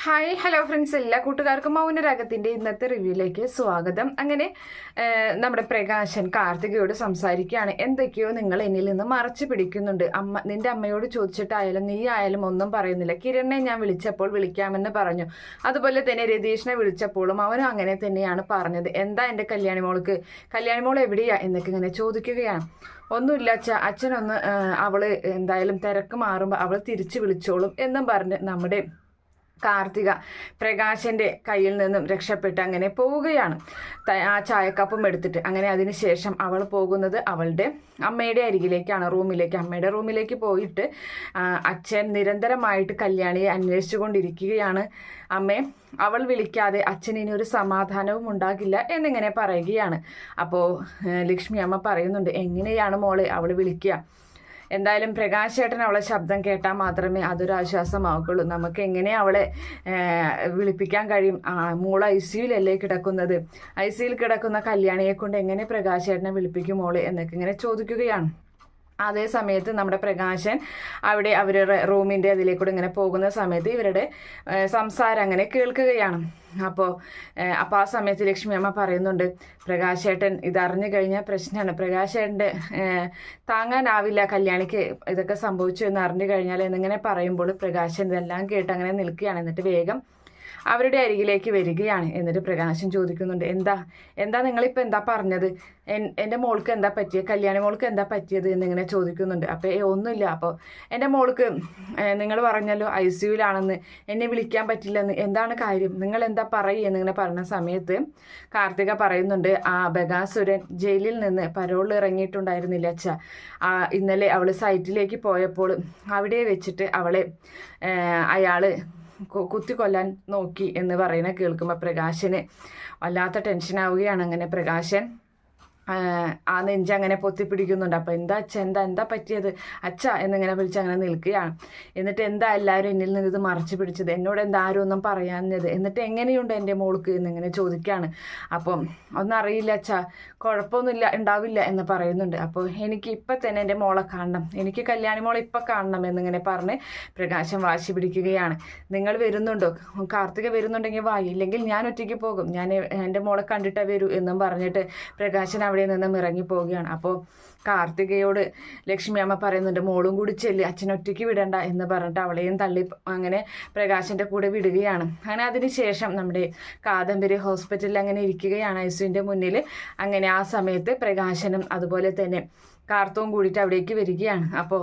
Hi hello friends, എല്ലാ കൂട്ടുകാർക്കും മൗനരാഗത്തിൻ്റെ ഇന്നത്തെ റിവ്യൂയിലേക്ക് സ്വാഗതം. അങ്ങനെ നമ്മുടെ പ്രകാശൻ കാർത്തികയോട് സംസാരിക്കുകയാണ്. എന്തൊക്കെയോ നിങ്ങൾ എന്നിൽ നിന്ന് മറച്ചു പിടിക്കുന്നുണ്ട്. നിന്റെ അമ്മയോട് ചോദിച്ചിട്ടായാലും നീ ആയാലും ഒന്നും പറയുന്നില്ല. കിരണിനെ ഞാൻ വിളിച്ചപ്പോൾ വിളിക്കാമെന്ന് പറഞ്ഞു. അതുപോലെ തന്നെ രതീഷിനെ വിളിച്ചപ്പോഴും അവനും അങ്ങനെ തന്നെയാണ് പറഞ്ഞത്. എന്താ എൻ്റെ കല്യാണിമോൾ എവിടെയാ എന്നൊക്കെ ഇങ്ങനെ ചോദിക്കുകയാണ്. ഒന്നുമില്ല അച്ഛനൊന്ന് അവള് എന്തായാലും തിരക്ക് മാറുമ്പോൾ അവൾ തിരിച്ചു വിളിച്ചോളും എന്നും പറഞ്ഞ് നമ്മുടെ കാർത്തിക പ്രകാശൻ്റെ കയ്യിൽ നിന്നും രക്ഷപ്പെട്ട് അങ്ങനെ പോവുകയാണ്. ആ ചായക്കപ്പും എടുത്തിട്ട് അങ്ങനെ അതിനുശേഷം അവൾ പോകുന്നത് അവളുടെ അമ്മയുടെ അരികിലേക്കാണ്, അമ്മയുടെ റൂമിലേക്ക് പോയിട്ട് അച്ഛൻ നിരന്തരമായിട്ട് കല്യാണിയെ അന്വേഷിച്ചു കൊണ്ടിരിക്കുകയാണ്. അമ്മേ, അവൾ വിളിക്കാതെ അച്ഛന് ഇനി ഒരു സമാധാനവും ഉണ്ടാകില്ല എന്നിങ്ങനെ പറയുകയാണ്. അപ്പോൾ ലക്ഷ്മി അമ്മ പറയുന്നുണ്ട്, എങ്ങനെയാണ് മോളെ അവൾ വിളിക്കുക? എന്തായാലും പ്രകാശേട്ടൻ അവളെ ശബ്ദം കേട്ടാൽ മാത്രമേ അതൊരു ആശ്വാസമാവുകയുള്ളൂ. നമുക്ക് എങ്ങനെ അവളെ വിളിപ്പിക്കാൻ കഴിയും? മോൾ ICUവിലല്ലേ കിടക്കുന്നത്? ICUവിൽ കിടക്കുന്ന കല്യാണിയെ കൊണ്ട് എങ്ങനെ പ്രകാശേട്ടനെ വിളിപ്പിക്കും മോളെ എന്നൊക്കെ ഇങ്ങനെ ചോദിക്കുകയാണ്. അതേ സമയത്ത് നമ്മുടെ പ്രകാശൻ അവിടെ അവരുടെ റൂമിൻ്റെ അതിലേക്കൂടെ ഇങ്ങനെ പോകുന്ന സമയത്ത് ഇവരുടെ സംസാരം അങ്ങനെ കേൾക്കുകയാണ്. അപ്പോൾ ആ സമയത്ത് ലക്ഷ്മി അമ്മ പറയുന്നുണ്ട്, പ്രകാശേട്ടൻ ഇതറിഞ്ഞു കഴിഞ്ഞാൽ പ്രശ്നമാണ്. പ്രകാശേട്ടൻ്റെ താങ്ങാനാവില്ല കല്യാണിക്ക് ഇതൊക്കെ സംഭവിച്ചു എന്ന് അറിഞ്ഞു കഴിഞ്ഞാൽ എന്നിങ്ങനെ പറയുമ്പോൾ പ്രകാശൻ ഇതെല്ലാം കേട്ട് അങ്ങനെ നിൽക്കുകയാണ്. എന്നിട്ട് വേഗം അവരുടെ അരികിലേക്ക് വരികയാണ്. എന്നിട്ട് പ്രകാശൻ ചോദിക്കുന്നുണ്ട്, എന്താ നിങ്ങളിപ്പോൾ എന്താ പറഞ്ഞത്? എൻ്റെ മോൾക്ക് എന്താ പറ്റിയത്? കല്യാണി മോൾക്ക് എന്താ പറ്റിയത് എന്നിങ്ങനെ ചോദിക്കുന്നുണ്ട്. അപ്പോൾ ഒന്നുമില്ല. അപ്പോൾ എൻ്റെ മോൾക്ക് നിങ്ങൾ പറഞ്ഞല്ലോ ICUവിലാണെന്ന്, എന്നെ വിളിക്കാൻ പറ്റില്ലെന്ന്, എന്താണ് കാര്യം? നിങ്ങൾ എന്താ പറയുക എന്നിങ്ങനെ പറഞ്ഞ സമയത്ത് കാർത്തിക പറയുന്നുണ്ട്, ബഗാസുരൻ ജയിലിൽ നിന്ന് പരോളിൽ ഇറങ്ങിയിട്ടുണ്ടായിരുന്നില്ല അച്ഛ. ഇന്നലെ അവൾ സൈറ്റിലേക്ക് പോയപ്പോൾ അവിടെ വെച്ചിട്ട് അവളെ അയാൾ കുത്തിക്കൊല്ലാൻ നോക്കി എന്ന് പറയുന്ന കേൾക്കുമ്പോൾ പ്രകാശന് വല്ലാത്ത ടെൻഷനാവുകയാണ്. അങ്ങനെ പ്രകാശൻ ആ നെഞ്ചങ്ങനെ പൊത്തിപ്പിടിക്കുന്നുണ്ട്. അപ്പോൾ എന്താ പറ്റിയത് അച്ഛ എന്നിങ്ങനെ വിളിച്ച് അങ്ങനെ നിൽക്കുകയാണ്. എന്നിട്ട് എന്താ എല്ലാവരും എന്നിൽ നിന്ന് ഇത് മറച്ചു പിടിച്ചത്? എന്നോട് എന്താ ആരും ഒന്നും പറയാഞ്ഞത്? എന്നിട്ട് എങ്ങനെയുണ്ട് എൻ്റെ മോൾക്ക് എന്നിങ്ങനെ ചോദിക്കുകയാണ്. അപ്പം ഒന്നറിയില്ല അച്ഛ, കുഴപ്പമൊന്നുമില്ല, ഉണ്ടാവില്ല എന്ന് പറയുന്നുണ്ട്. അപ്പോൾ എനിക്ക് ഇപ്പം തന്നെ എൻ്റെ മോളെ കാണണം, എനിക്ക് കല്യാണി മോളെ ഇപ്പം കാണണം എന്നിങ്ങനെ പറഞ്ഞ് പ്രകാശം വാശി പിടിക്കുകയാണ്. നിങ്ങൾ വരുന്നുണ്ടോ? കാർത്തിക വരുന്നുണ്ടെങ്കിൽ വായി, ഇല്ലെങ്കിൽ ഞാൻ ഒറ്റയ്ക്ക് പോകും, ഞാൻ എൻ്റെ മോളെ കണ്ടിട്ടേ വരൂ എന്നും പറഞ്ഞിട്ട് പ്രകാശൻ അവിടെ നിന്നും ഇറങ്ങി പോവുകയാണ്. അപ്പോൾ കാർത്തികയോട് ലക്ഷ്മി അമ്മ പറയുന്നുണ്ട്, മോളും കൂടി ചെല്ല്, അച്ഛനൊറ്റയ്ക്ക് വിടണ്ട എന്ന് പറഞ്ഞിട്ട് അവളെയും തള്ളി അങ്ങനെ പ്രകാശൻ്റെ കൂടെ വിടുകയാണ്. അങ്ങനെ അതിനുശേഷം നമ്മുടെ കാദംബരി ഹോസ്പിറ്റലിൽ അങ്ങനെ ഇരിക്കുകയാണ് ICUവിൻ്റെ മുന്നിൽ. അങ്ങനെ ആ സമയത്ത് പ്രകാശനും അതുപോലെ തന്നെ കാർത്തവും കൂടിയിട്ട് അവിടേക്ക് വരികയാണ്. അപ്പോൾ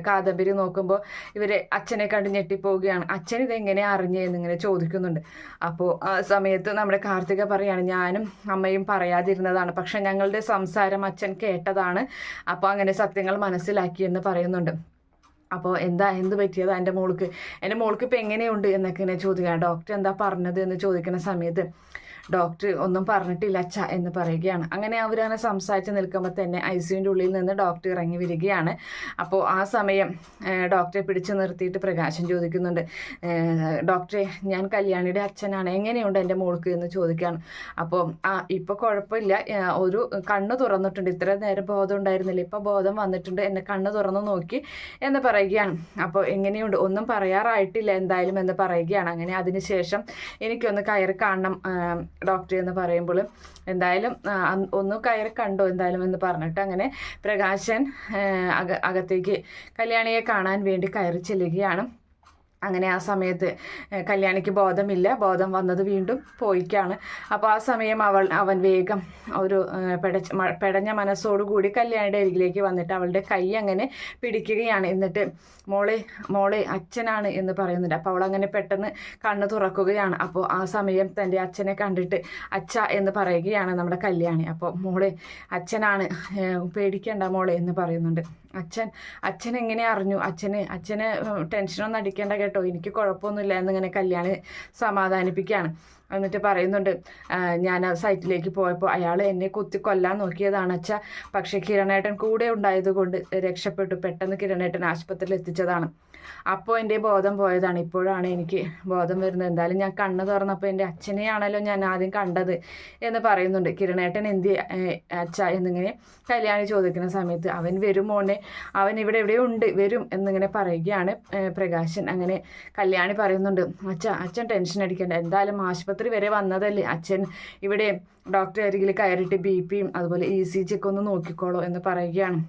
കാദംബരി നോക്കുമ്പോൾ ഇവരെ അച്ഛനെ കണ്ട് ഞെട്ടിപ്പോവുകയാണ്. അച്ഛൻ ഇതെങ്ങനെ അറിഞ്ഞേ എന്നിങ്ങനെ ചോദിക്കുന്നുണ്ട്. അപ്പോൾ ആ സമയത്ത് നമ്മുടെ കാർത്തിക പറയാണ്, ഞാനും അമ്മയും പറയാതിരുന്നതാണ്, പക്ഷെ ഞങ്ങളുടെ സംസാരം അച്ഛൻ കേട്ടതാണ്, അപ്പോൾ അങ്ങനെ സത്യങ്ങൾ മനസ്സിലാക്കി എന്ന് പറയുന്നുണ്ട്. അപ്പോൾ എന്ത് പറ്റിയതാ എൻ്റെ മോൾക്ക് ഇപ്പോൾ എങ്ങനെയുണ്ട് എന്നൊക്കെ ഇങ്ങനെ ചോദിക്കുകയാണ്. ഡോക്ടർ എന്താ പറഞ്ഞത് എന്ന് ചോദിക്കുന്ന സമയത്ത് ഡോക്ടർ ഒന്നും പറഞ്ഞിട്ടില്ല അച്ഛ എന്ന് പറയുകയാണ്. അങ്ങനെ അവരങ്ങനെ സംസാരിച്ച് നിൽക്കുമ്പോൾ തന്നെ ICUവിൻ്റെ ഉള്ളിൽ നിന്ന് ഡോക്ടർ ഇറങ്ങി വരികയാണ്. അപ്പോൾ ആ സമയം ഡോക്ടറെ പിടിച്ചു നിർത്തിയിട്ട് പ്രകാശൻ ചോദിക്കുന്നുണ്ട്, ഡോക്ടറെ ഞാൻ കല്യാണിയുടെ അച്ഛനാണ്, എങ്ങനെയുണ്ട് എൻ്റെ മോൾക്ക് എന്ന് ചോദിക്കുകയാണ്. അപ്പോൾ ഇപ്പോൾ കുഴപ്പമില്ല, ഒരു കണ്ണ് തുറന്നിട്ടുണ്ട്, ഇത്ര നേരം ബോധം ഉണ്ടായിരുന്നില്ല, ഇപ്പോൾ ബോധം വന്നിട്ടുണ്ട്, എന്നെ കണ്ണ് തുറന്ന് നോക്കി എന്ന് പറയുകയാണ്. അപ്പോൾ എങ്ങനെയുണ്ട്? ഒന്നും പറയാറായിട്ടില്ല എന്തായാലും എന്ന് പറയുകയാണ്. അങ്ങനെ അതിനുശേഷം എനിക്കൊന്ന് കയറി കാണണം ഡോക്ടർ എന്ന് പറയുമ്പോൾ എന്തായാലും ഒന്ന് കയറി കണ്ടോ എന്തായാലും എന്ന് പറഞ്ഞിട്ട് അങ്ങനെ പ്രകാശൻ അകത്തേക്ക് കല്യാണിയെ കാണാൻ വേണ്ടി കയറി ചെല്ലുകയാണ്. അങ്ങനെ ആ സമയത്ത് കല്യാണിക്ക് ബോധമില്ല, ബോധം വന്നത് വീണ്ടും പോയിക്കാണ്. അപ്പോൾ ആ സമയം അവൻ വേഗം ഒരു പെടഞ്ഞ മനസ്സോടുകൂടി കല്യാണിയുടെ അരികിലേക്ക് വന്നിട്ട് അവളുടെ കൈ അങ്ങനെ പിടിക്കുകയാണ്. എന്നിട്ട് മോളെ അച്ഛനാണ് എന്ന് പറയുന്നുണ്ട്. അപ്പോൾ അവൾ അങ്ങനെ പെട്ടെന്ന് കണ്ണ് തുറക്കുകയാണ്. അപ്പോൾ ആ സമയം തൻ്റെ അച്ഛനെ കണ്ടിട്ട് അച്ഛ എന്ന് പറയുകയാണ് നമ്മുടെ കല്യാണി. അപ്പോൾ മോളെ അച്ഛനാണ്, പേടിക്കണ്ട മോളെ എന്ന് പറയുന്നുണ്ട്. അച്ഛൻ എങ്ങനെ അറിഞ്ഞു? അച്ഛന് ടെൻഷനൊന്നും അടിക്കേണ്ട കേട്ടോ, എനിക്ക് കുഴപ്പമൊന്നുമില്ല എന്നിങ്ങനെ കല്യാണി സമാധാനിപ്പിക്കുകയാണ്. എന്നിട്ട് പറയുന്നുണ്ട്, ഞാൻ സൈറ്റിലേക്ക് പോയപ്പോൾ അയാൾ എന്നെ കൊല്ലാൻ നോക്കിയതാണ് അച്ഛ, പക്ഷേ കിരണേട്ടൻ കൂടെ ഉണ്ടായതുകൊണ്ട് രക്ഷപ്പെട്ടു, പെട്ടെന്ന് കിരണേട്ടൻ ആശുപത്രിയിൽ എത്തിച്ചതാണ്. അപ്പോൾ എൻ്റെ ബോധം പോയതാണ്. ഇപ്പോഴാണ് എനിക്ക് ബോധം വരുന്നത്. എന്തായാലും ഞാൻ കണ്ണ് തുറന്നപ്പോൾ എൻ്റെ അച്ഛനെയാണല്ലോ ഞാൻ ആദ്യം കണ്ടത് എന്ന് പറയുന്നുണ്ട്. കിരണേട്ടൻ എന്ത് അച്ഛ എന്നിങ്ങനെ കല്യാണി ചോദിക്കുന്ന സമയത്ത് അവൻ വരും മോനെ, അവൻ ഇവിടെ എവിടെയോ ഉണ്ട്, വരും എന്നിങ്ങനെ പറയുകയാണ് പ്രകാശൻ. അങ്ങനെ കല്യാണി പറയുന്നുണ്ട്, അച്ഛൻ ടെൻഷൻ അടിക്കണ്ട, എന്തായാലും ആശുപത്രി വരെ വന്നതല്ലേ, അച്ഛൻ ഇവിടെ ഡോക്ടറെ അരികിൽ കയറിയിട്ട് BP അതുപോലെ ECG ഒക്കെ ഒന്ന് നോക്കിക്കോളൂ എന്ന് പറയുകയാണ്.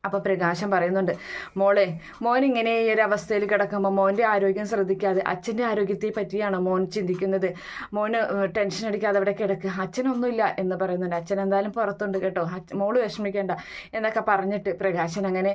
അപ്പോൾ പ്രകാശം പറയുന്നുണ്ട്, മോൻ ഇങ്ങനെ ഈ ഒരു അവസ്ഥയിൽ കിടക്കുമ്പോൾ മോൻ്റെ ആരോഗ്യം ശ്രദ്ധിക്കാതെ അച്ഛൻ്റെ ആരോഗ്യത്തെ പറ്റിയാണ് മോൻ ചിന്തിക്കുന്നത്. മോന് ടെൻഷൻ അടിക്കാതെ അവിടെ കിടക്കുക, അച്ഛനൊന്നുമില്ല എന്ന് പറയുന്നുണ്ട്. അച്ഛൻ എന്തായാലും പുറത്തുണ്ട് കേട്ടോ, മോള് വിഷമിക്കേണ്ട എന്നൊക്കെ പറഞ്ഞിട്ട് പ്രകാശൻ അങ്ങനെ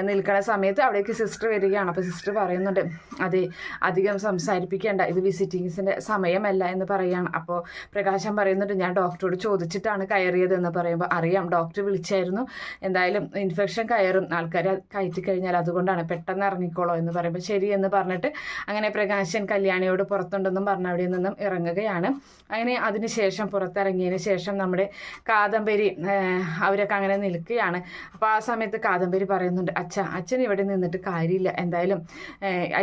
നിൽക്കുന്ന സമയത്ത് അവിടേക്ക് സിസ്റ്റർ വരികയാണ്. അപ്പോൾ സിസ്റ്റർ പറയുന്നുണ്ട്, അതെ അധികം സംസാരിപ്പിക്കേണ്ട, ഇത് വിസിറ്റിങ്സിൻ്റെ സമയമല്ല എന്ന് പറയുകയാണ്. അപ്പോൾ പ്രകാശം പറയുന്നുണ്ട്, ഞാൻ ഡോക്ടറോട് ചോദിച്ചിട്ടാണ് കയറിയത് എന്ന് പറയുമ്പോൾ, അറിയാം ഡോക്ടർ വിളിച്ചായിരുന്നു, എന്തായാലും ഇൻഫെക്ഷൻ കയറും, ആൾക്കാരെ കയറ്റി കഴിഞ്ഞാൽ, അതുകൊണ്ടാണ് പെട്ടെന്ന് ഇറങ്ങിക്കോളോ എന്ന് പറയുമ്പോൾ ശരി എന്ന് പറഞ്ഞിട്ട് അങ്ങനെ പ്രകാശൻ കല്യാണിയോട് പുറത്തുണ്ടെന്നും പറഞ്ഞ അവിടെ നിന്നും ഇറങ്ങുകയാണ്. അങ്ങനെ അതിനുശേഷം പുറത്തിറങ്ങിയതിന് ശേഷം നമ്മുടെ കാദംബരി അവരൊക്കെ അങ്ങനെ നിൽക്കുകയാണ്. അപ്പോൾ ആ സമയത്ത് കാദംബരി പറയുന്നുണ്ട്, അച്ഛൻ ഇവിടെ നിന്നിട്ട് കാര്യമില്ല, എന്തായാലും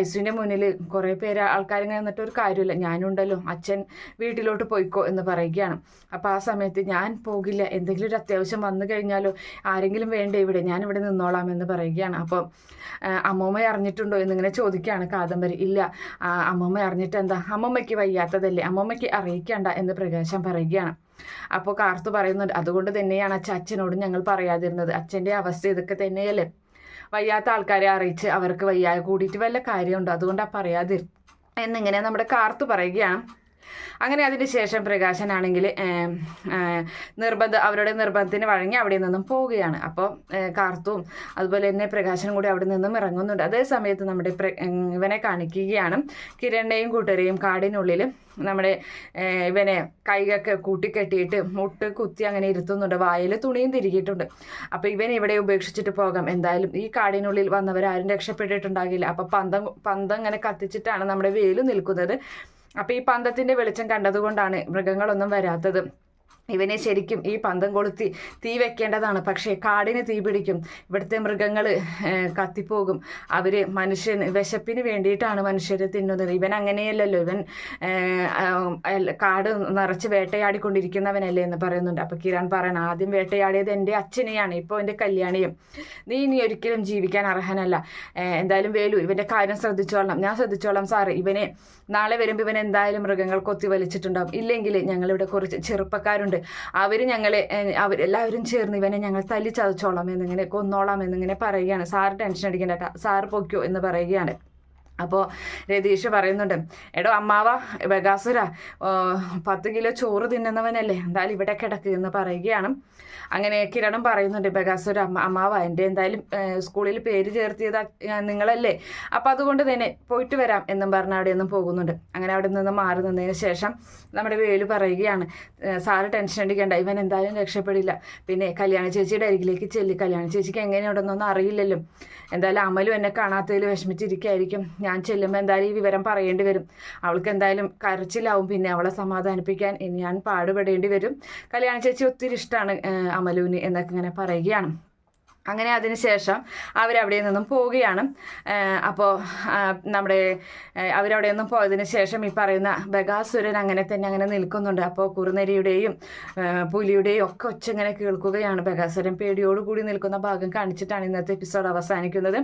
ഐസുവിൻ്റെ മുന്നിൽ കുറേ പേര് ആൾക്കാരിങ്ങനെ നിന്നിട്ട് ഒരു കാര്യമില്ല, ഞാനുണ്ടല്ലോ, അച്ഛൻ വീട്ടിലോട്ട് പോയിക്കോ എന്ന് പറയുകയാണ്. അപ്പോൾ ആ സമയത്ത് ഞാൻ പോകില്ല, എന്തെങ്കിലും ഒരു അത്യാവശ്യം വന്നു കഴിഞ്ഞാലോ, ആരെങ്കിലും വേണ്ടേ ഇവിടെ, ഞാനിവിടെ നിന്നോളാം എന്ന് പറയുകയാണ്. അപ്പോൾ അമ്മൂമ്മ അറിഞ്ഞിട്ടുണ്ടോ എന്നിങ്ങനെ ചോദിക്കുകയാണ് കാദംബരി. ഇല്ല, അമ്മൂമ്മ അറിഞ്ഞിട്ട് എന്താ, അമ്മൂമ്മയ്ക്ക് വയ്യാത്തതല്ലേ, അമ്മൂമ്മയ്ക്ക് അറിയിക്കണ്ട എന്ന് പ്രകാശം പറയുകയാണ്. അപ്പോൾ കാർത്തു പറയുന്നുണ്ട്, അതുകൊണ്ട് തന്നെയാണ് അച്ഛനോട് ഞങ്ങൾ പറയാതിരുന്നത്, അച്ഛൻ്റെ അവസ്ഥ ഇതൊക്കെ തന്നെയല്ലേ, വയ്യാത്ത ആൾക്കാരെ അറിയിച്ച് അവർക്ക് വയ്യാതെ കൂടിയിട്ട് വല്ല കാര്യമുണ്ടോ, അതുകൊണ്ടാണ് പറയാതിരുന്നത് എന്നിങ്ങനെ നമ്മുടെ കാർത്തു പറയുകയാണ്. അങ്ങനെ അതിന് ശേഷം പ്രകാശനാണെങ്കിൽ അവരുടെ നിർബന്ധത്തിന് വഴങ്ങി അവിടെ നിന്നും പോവുകയാണ്. അപ്പോൾ കാർത്തും അതുപോലെ തന്നെ പ്രകാശനും കൂടി അവിടെ നിന്നും ഇറങ്ങുന്നുണ്ട്. അതേ സമയത്ത് നമ്മുടെ ഇവനെ കാണിക്കുകയാണ്, കിരണിനെയും കൂട്ടരെയും കാടിനുള്ളിൽ നമ്മുടെ ഇവനെ കൈകൊക്കെ കൂട്ടിക്കെട്ടിയിട്ട് മുട്ട് കുത്തി അങ്ങനെ ഇരുത്തുന്നുണ്ട്, വായിൽ തുണിയും തിരികിയിട്ടുണ്ട്. അപ്പോൾ ഇവൻ ഇവിടെ ഉപേക്ഷിച്ചിട്ട് പോകാം, എന്തായാലും ഈ കാടിനുള്ളിൽ വന്നവരാരും രക്ഷപ്പെട്ടിട്ടുണ്ടാകില്ല. അപ്പോൾ പന്തം ഇങ്ങനെ കത്തിച്ചിട്ടാണ് നമ്മുടെ വേലു നിൽക്കുന്നത്. അപ്പോൾ ഈ പന്തത്തിൻ്റെ വെളിച്ചം കണ്ടതുകൊണ്ടാണ് മൃഗങ്ങളൊന്നും വരാത്തത്. ഇവനെ ശരിക്കും ഈ പന്തം കൊളുത്തി തീ വെക്കേണ്ടതാണ്, പക്ഷേ കാടിന് തീ പിടിക്കും, ഇവിടുത്തെ മൃഗങ്ങൾ കത്തിപ്പോകും, അവർ വിശപ്പിന് വേണ്ടിയിട്ടാണ് മനുഷ്യരെ തിന്നുന്നത്. ഇവൻ അങ്ങനെയല്ലല്ലോ, ഇവൻ കാട് നിറച്ച് വേട്ടയാടിക്കൊണ്ടിരിക്കുന്നവനല്ലേ എന്ന് പറയുന്നുണ്ട്. അപ്പോൾ കിരൺ പറയണം, ആദ്യം വേട്ടയാടിയത് എൻ്റെ അച്ഛനെയാണ്, ഇപ്പോൾ എൻ്റെ കല്യാണിയും, നീ ഇനി ഒരിക്കലും ജീവിക്കാൻ അർഹനല്ല, എന്തായാലും വേലു ഇവൻ്റെ കാര്യം ശ്രദ്ധിച്ചോളാം, ഞാൻ ശ്രദ്ധിച്ചോളാം സാറ്, ഇവനെ നാളെ വരുമ്പോൾ ഇവൻ എന്തായാലും മൃഗങ്ങൾ കൊത്തി വലിച്ചിട്ടുണ്ടാവും, ഇല്ലെങ്കിൽ ഞങ്ങളിവിടെ കുറച്ച് ചെറുപ്പക്കാരുണ്ട്, അവരെല്ലാവരും ചേർന്ന് ഇവനെ ഞങ്ങൾ തല്ലി ചതച്ചോളാം എന്നിങ്ങനെ കൊന്നോളാം എന്നിങ്ങനെ പറയുകയാണ്. സാറ് ടെൻഷൻ അടിക്കേണ്ട, സാറ് പൊയ്ക്കോ എന്ന് പറയുകയാണ്. അപ്പോൾ രതീഷ് പറയുന്നുണ്ട്, എടോ അമ്മാവ ബഗാസുര 10 കിലോ ചോറ് തിന്നുന്നവനല്ലേ, എന്തായാലും ഇവിടെ കിടക്ക് എന്ന് പറയുകയാണ്. അങ്ങനെ കിരണം പറയുന്നുണ്ട്, ബഗാസുര അമ്മാവ എൻ്റെ എന്തായാലും സ്കൂളിൽ പേര് ചേർത്തിയത് നിങ്ങളല്ലേ, അപ്പം അതുകൊണ്ട് തന്നെ പോയിട്ട് വരാം എന്നും പറഞ്ഞ് അവിടെ നിന്നും പോകുന്നുണ്ട്. അങ്ങനെ അവിടെ നിന്ന് മാറി നിന്നതിന് ശേഷം നമ്മുടെ വേലു പറയുകയാണ്, സാറ് ടെൻഷൻ അടിക്കേണ്ട, ഇവൻ എന്തായാലും രക്ഷപ്പെടില്ല, പിന്നെ കല്യാണ ചേച്ചിയുടെ അരികിലേക്ക് ചെല്ലി, കല്യാണ ചേച്ചിക്ക് എങ്ങനെയുണ്ടെന്നൊന്നും അറിയില്ലല്ലോ, എന്തായാലും അമലും എന്നെ കാണാത്തതിൽ വിഷമിച്ചിരിക്കുകയായിരിക്കും, ഞാൻ ചെല്ലുമ്പോൾ എന്തായാലും ഈ വിവരം പറയേണ്ടി വരും, അവൾക്ക് എന്തായാലും കരച്ചിലാവും, പിന്നെ അവളെ സമാധാനിപ്പിക്കാൻ ഞാൻ പാടുപെടേണ്ടി വരും, കല്യാണ ചേച്ചി ഒത്തിരി ഇഷ്ടമാണ് അമലുവിന് എന്നൊക്കെ ഇങ്ങനെ പറയുകയാണ്. അങ്ങനെ അതിനുശേഷം അവരവിടെ നിന്നും പോവുകയാണ്. അപ്പോൾ നമ്മുടെ അവരവിടെ നിന്നും പോയതിന് ശേഷം ഈ പറയുന്ന ബഗാസുരൻ അങ്ങനെ നിൽക്കുന്നുണ്ട്. അപ്പോൾ കുറുനരിയുടെയും പുലിയുടെയും ഒക്കെ ഒച്ച ഇങ്ങനെ കേൾക്കുകയാണ്. ബഗാസുരൻ പേടിയോടുകൂടി നിൽക്കുന്ന ഭാഗം കാണിച്ചിട്ടാണ് ഇന്നത്തെ എപ്പിസോഡ് അവസാനിക്കുന്നത്.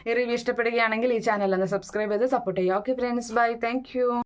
ഈ റിവ്യൂ ഇഷ്ടപ്പെടുകയാണെങ്കിൽ ഈ ചാനൽ ഒന്ന് സബ്സ്ക്രൈബ് ചെയ്ത് സപ്പോർട്ട് ചെയ്യുക. Okay friends, bye, thank U.